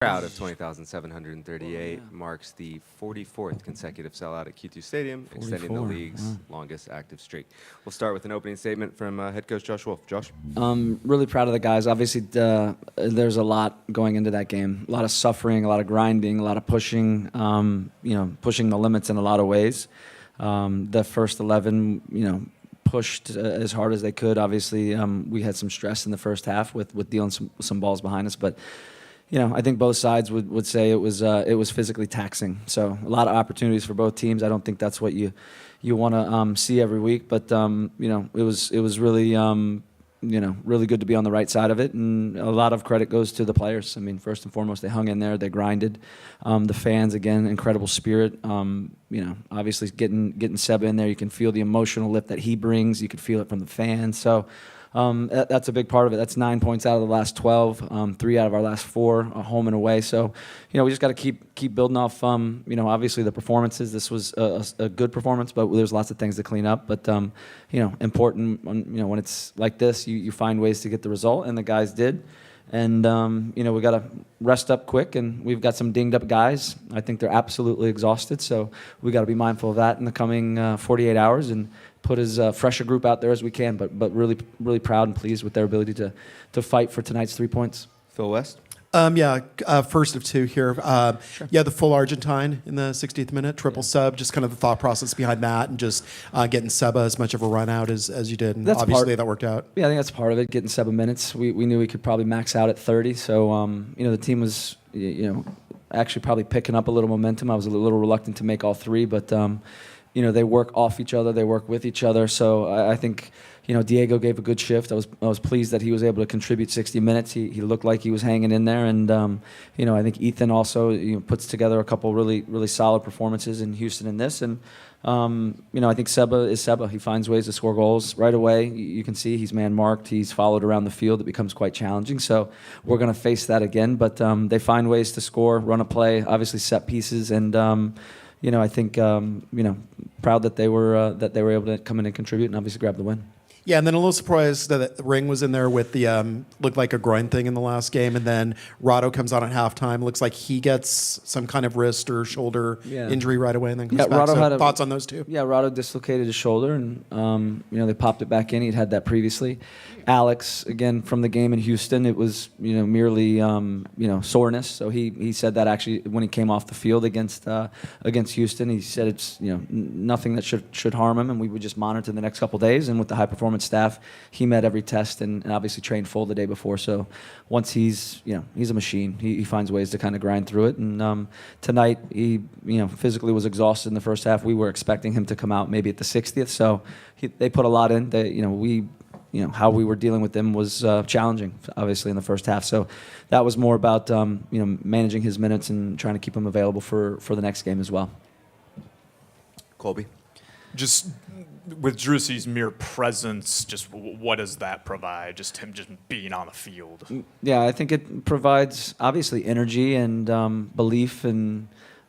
Crowd of 20,738 marks the 44th consecutive sellout at Q2 Stadium, extending the 44, league's longest active streak. We'll start with an opening statement from head coach Josh Wolff. Josh? Really proud of the guys. Obviously, there's a lot going into that game. A lot of suffering, a lot of grinding, a lot of pushing, pushing the limits in a lot of ways. The first 11, pushed as hard as they could. Obviously, we had some stress in the first half with dealing some balls behind us, but I think both sides would say it was physically taxing. So a lot of opportunities for both teams. I don't think that's what you want to see every week, but it was really really good to be on the right side of it, and a lot of credit goes to the players. I mean, first and foremost, they hung in there, they grinded. The fans, again, incredible spirit. Obviously getting Seba in there, you can feel the emotional lift that he brings. You could feel it from the fans. So. That's a big part of it. That's 9 points out of the last 12, 3 out of our last 4, home and away. So, we just got to keep building off. Obviously the performances. This was a good performance, but there's lots of things to clean up. But important. When it's like this, you find ways to get the result, and the guys did. And we got to rest up quick, and we've got some dinged up guys. I think they're absolutely exhausted, so we got to be mindful of that in the coming 48 hours and put as fresh a group out there as we can. But really proud and pleased with their ability to fight for tonight's 3 points. Phil West? First of two here. Sure. Yeah, the full Argentine in the 60th minute, triple sub, just kind of the thought process behind that, and just getting Seba as much of a run out as you did. And That's obviously that worked out. Yeah, I think that's part of it, getting 7 minutes. We knew we could probably max out at 30, so the team was actually probably picking up a little momentum. I was a little reluctant to make all 3, but they work off each other, they work with each other. So I think Diego gave a good shift. I was pleased that he was able to contribute 60 minutes. He looked like he was hanging in there, and I think Ethan also puts together a couple really solid performances in Houston in this. And I think Seba is Seba. He finds ways to score goals right away. You can see he's man marked. He's followed around the field. It becomes quite challenging. So we're going to face that again. But they find ways to score, run a play, obviously set pieces, and I think proud that they were able to come in and contribute and obviously grab the win. Yeah, and then a little surprised that the Ring was in there with the looked like a groin thing in the last game, and then Rado comes on at halftime. Looks like he gets some kind of wrist or shoulder injury right away, and then comes back. Rado had thoughts on those two? Yeah, Rado dislocated his shoulder, and they popped it back in. He'd had that previously. Alex, again, from the game in Houston, it was merely soreness. So he said that actually when he came off the field against Houston, he said it's nothing that should harm him, and we would just monitor the next couple of days. And with the high performance staff, he met every test and obviously trained full the day before. So once he's a machine. He finds ways to kind of grind through it. And tonight he physically was exhausted in the first half. We were expecting him to come out maybe at the 60th. So they put a lot in. How we were dealing with them was challenging, obviously, in the first half. So that was more about managing his minutes and trying to keep him available for the next game as well. Colby? Just with Drucy's mere presence, just what does that provide? Just him just being on the field. Yeah, I think it provides obviously energy and belief and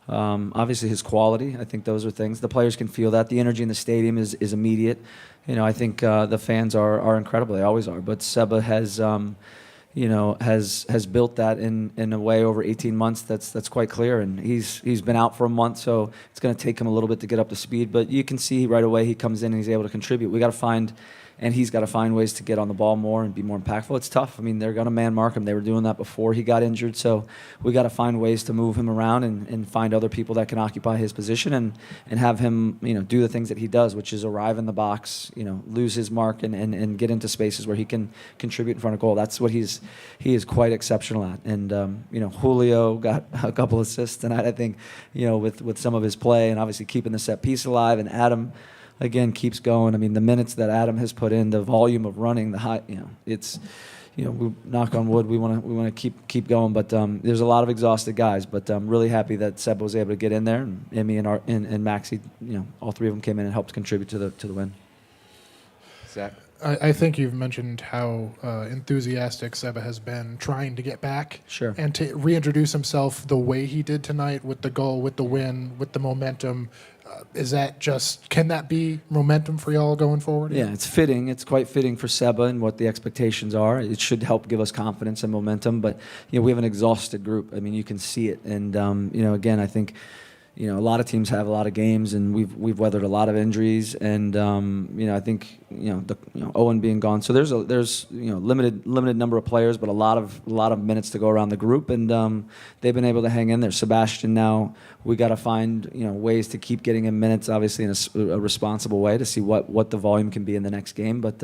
obviously his quality. I think those are things. The players can feel that. The energy in the stadium is immediate. I think the fans are incredible. They always are. But Seba has built that in a way over 18 months that's quite clear. And he's been out for a month, so it's going to take him a little bit to get up to speed. But you can see right away he comes in and he's able to contribute. We got to find. And he's got to find ways to get on the ball more and be more impactful. It's tough. I mean, they're going to man mark him. They were doing that before he got injured. So we got to find ways to move him around and find other people that can occupy his position and have him, do the things that he does, which is arrive in the box, lose his mark and get into spaces where he can contribute in front of goal. That's what he is quite exceptional at. And, Julio got a couple assists tonight, I think, with some of his play and obviously keeping the set piece alive. And Adam, again, keeps going. I mean, the minutes that Adam has put in, the volume of running, the high, it's, we knock on wood. We want to keep going, but there's a lot of exhausted guys. But I'm really happy that Seb was able to get in there, and Emmy and Maxi, all 3 of them came in and helped contribute to the win. Zach? I think you've mentioned how enthusiastic Seba has been trying to get back. Sure. And to reintroduce himself the way he did tonight with the goal, with the win, with the momentum. Is that can that be momentum for y'all going forward? Yeah, it's fitting. It's quite fitting for Seba and what the expectations are. It should help give us confidence and momentum. But we have an exhausted group. I mean, you can see it. And again, I think a lot of teams have a lot of games, and we've weathered a lot of injuries. And I think Owen being gone, so there's limited number of players, but a lot of minutes to go around the group, and they've been able to hang in there. Sebastian, now we got to find ways to keep getting him minutes, obviously in a responsible way, to see what the volume can be in the next game. But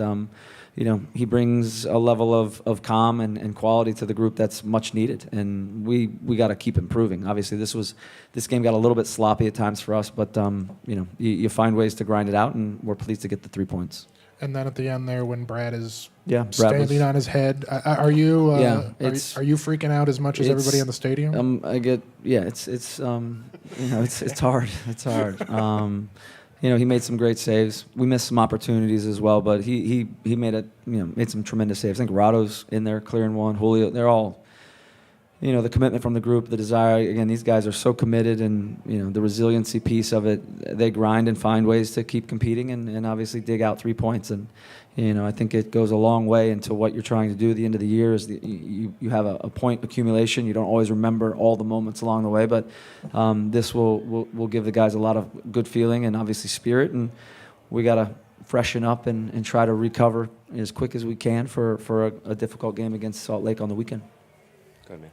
he brings a level of calm and quality to the group that's much needed, and we got to keep improving. Obviously, this game got a little bit sloppy at times for us, but you find ways to grind it out, and we're pleased to get the 3 points. And then at the end there, when Brad is standing on his head, are you are you freaking out as much as everybody in the stadium? It's hard. It's hard. He made some great saves. We missed some opportunities as well, but he made some tremendous saves. I think Rado's in there clearing one. Julio, they're all, the commitment from the group, the desire. Again, these guys are so committed, and the resiliency piece of it. They grind and find ways to keep competing, and obviously dig out 3 points. And I think it goes a long way into what you're trying to do at the end of the year. Is you have a point accumulation. You don't always remember all the moments along the way, but this will give the guys a lot of good feeling and obviously spirit. And we got to freshen up and try to recover as quick as we can for a difficult game against Salt Lake on the weekend. Go ahead, man.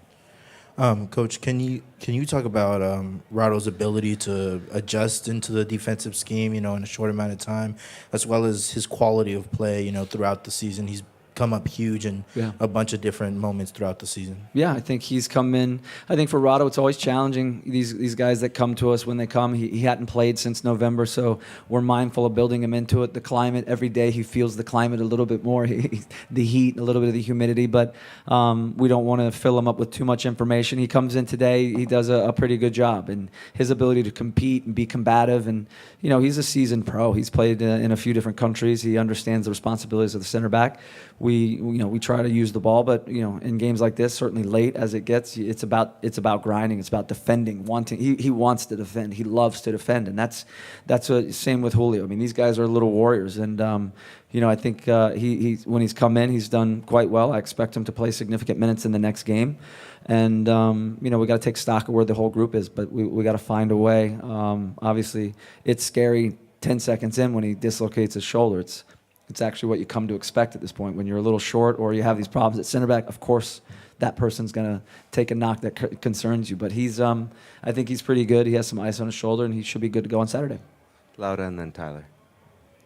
Coach, can you talk about Rado's ability to adjust into the defensive scheme, in a short amount of time, as well as his quality of play, throughout the season? He's come up huge in a bunch of different moments throughout the season. Yeah, I think he's come in. I think for Rado, it's always challenging. These guys that come to us, when they come, he hadn't played since November, so we're mindful of building him into it. The climate, every day he feels the climate a little bit more, the heat, a little bit of the humidity, but we don't want to fill him up with too much information. He comes in today, he does a pretty good job, and his ability to compete and be combative, and he's a seasoned pro. He's played in a few different countries. He understands the responsibilities of the center back. We try to use the ball, but in games like this, certainly late as it gets, it's about grinding. It's about defending. He wants to defend. He loves to defend, and that's same with Julio. I mean, these guys are little warriors, and I think he when he's come in, he's done quite well. I expect him to play significant minutes in the next game, and we got to take stock of where the whole group is, but we got to find a way. Obviously, it's scary 10 seconds in when he dislocates his shoulder. It's actually what you come to expect at this point. When you're a little short or you have these problems at center back, of course, that person's going to take a knock that concerns you. But I think he's pretty good. He has some ice on his shoulder, and he should be good to go on Saturday. Laura and then Tyler.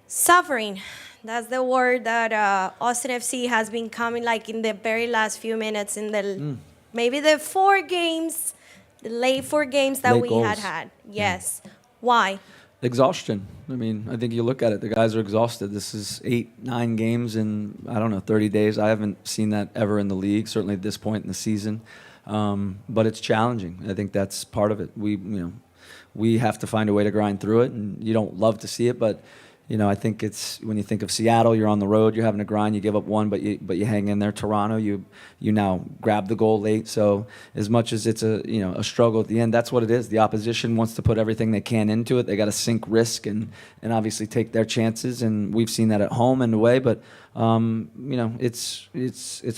Suffering. That's the word that Austin FC has been coming like in the very last few minutes in maybe the 4 games, the late 4 games that we goals. had. Yes. Why? Exhaustion. I mean, I think you look at it, the guys are exhausted. This is 8-9 games in, 30 days. I haven't seen that ever in the league, certainly at this point in the season. But it's challenging. I think that's part of it. We have to find a way to grind through it, and you don't love to see it, but I think it's when you think of Seattle, you're on the road, you're having to grind, you give up one, but you hang in there. Toronto, you now grab the goal late. So as much as it's a struggle at the end, that's what it is. The opposition wants to put everything they can into it. They got to sink risk and obviously take their chances, and we've seen that at home and away. But it's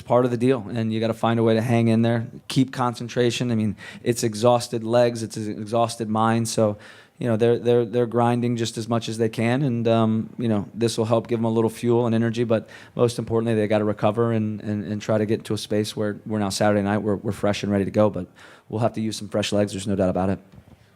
part of the deal, and you got to find a way to hang in there, keep concentration. I mean, it's exhausted legs, it's an exhausted mind. So. They're grinding just as much as they can, and this will help give them a little fuel and energy. But most importantly, they got to recover and try to get into a space where we're now Saturday night. We're fresh and ready to go, but we'll have to use some fresh legs. There's no doubt about it.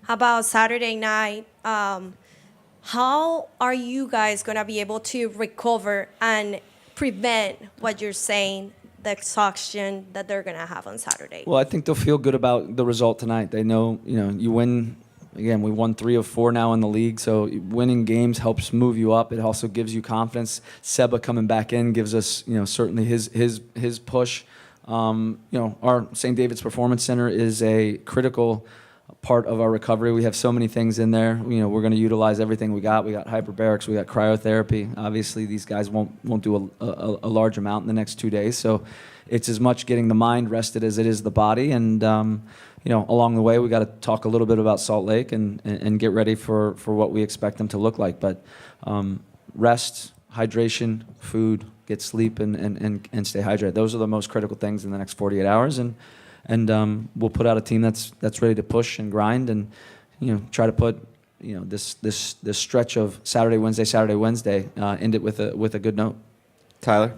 How about Saturday night? How are you guys gonna be able to recover and prevent what you're saying, the exhaustion that they're gonna have on Saturday? Well, I think they'll feel good about the result tonight. They know, you win. Again, we won 3 of 4 now in the league, so winning games helps move you up. It also gives you confidence. Seba coming back in gives us, certainly his push. Our St. David's Performance Center is a critical part of our recovery. We have so many things in there. You know, we're going to utilize everything we got. We got hyperbarics, we got cryotherapy. Obviously, these guys won't do a large amount in the next 2 days. So it's as much getting the mind rested as it is the body. And you know, along the way, we got to talk a little bit about Salt Lake and get ready for what we expect them to look like. But rest, hydration, food, get sleep, and stay hydrated. Those are the most critical things in the next 48 hours. And we'll put out a team that's ready to push and grind, and you know, try to put, you know, this stretch of Saturday, Wednesday, end it with a good note. Tyler?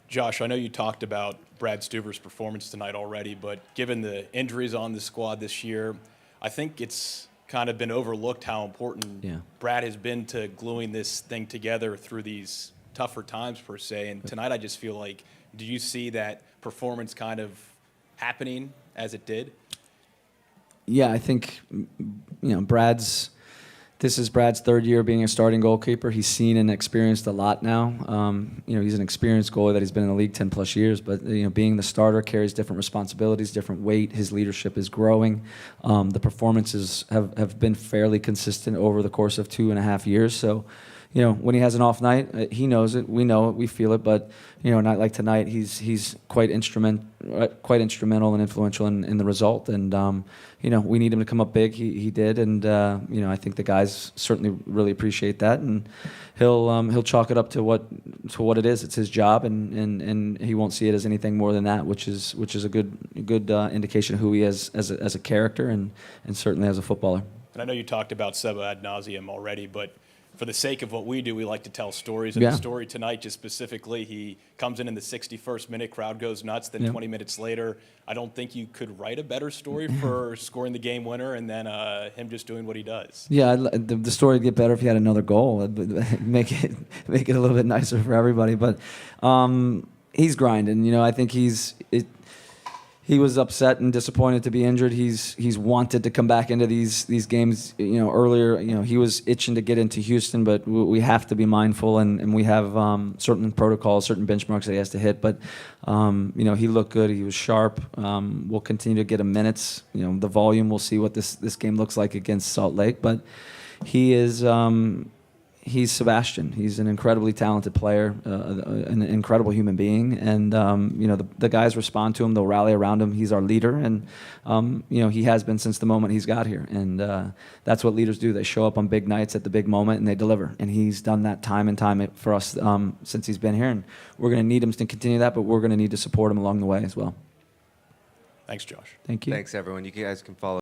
Josh, I know you talked about Brad Stuver's performance tonight already, but given the injuries on the squad this year, I think it's kind of been overlooked how important Brad has been to gluing this thing together through these tougher times, per se. And tonight I just feel like, do you see that performance kind of happening as it did? Yeah, I think, you know, this is Brad's third year being a starting goalkeeper. He's seen and experienced a lot now. You know, he's an experienced goalie that he's been in the league 10 plus years, but you know, being the starter carries different responsibilities, different weight. His leadership is growing. The performances have been fairly consistent over the course of 2.5 years. So, you know, when he has an off night, he knows it, we know it, we feel it. But you know, a night like tonight, he's quite instrumental and influential in the result. And you know, we need him to come up big. He did, and you know, I think the guys certainly really appreciate that. And he'll chalk it up to what it is. It's his job, and he won't see it as anything more than that, which is a good indication of who he is as a character and certainly as a footballer. And I know you talked about Seba ad nauseum already, but for the sake of what we do, we like to tell stories. And the story tonight, just specifically, he comes in the 61st minute, crowd goes nuts. Then 20 minutes later, I don't think you could write a better story for scoring the game winner and then him just doing what he does. Yeah, the story would get better if he had another goal. It'd make it a little bit nicer for everybody. But he's grinding. You know, I think he was upset and disappointed to be injured. He's wanted to come back into these games. You know, earlier, you know, he was itching to get into Houston, but we have to be mindful, and we have certain protocols, certain benchmarks that he has to hit. But you know, he looked good. He was sharp. We'll continue to get him minutes. You know, the volume. We'll see what this game looks like against Salt Lake. But he is. He's Sebastian. He's an incredibly talented player, an incredible human being, and you know, the guys respond to him. They'll rally around him. He's our leader, and you know, he has been since the moment he's got here. And that's what leaders do. They show up on big nights at the big moment and they deliver. And he's done that time and time for us since he's been here. And we're going to need him to continue that, but we're going to need to support him along the way as well. Thanks, Josh. Thank you. Thanks, everyone. You guys can follow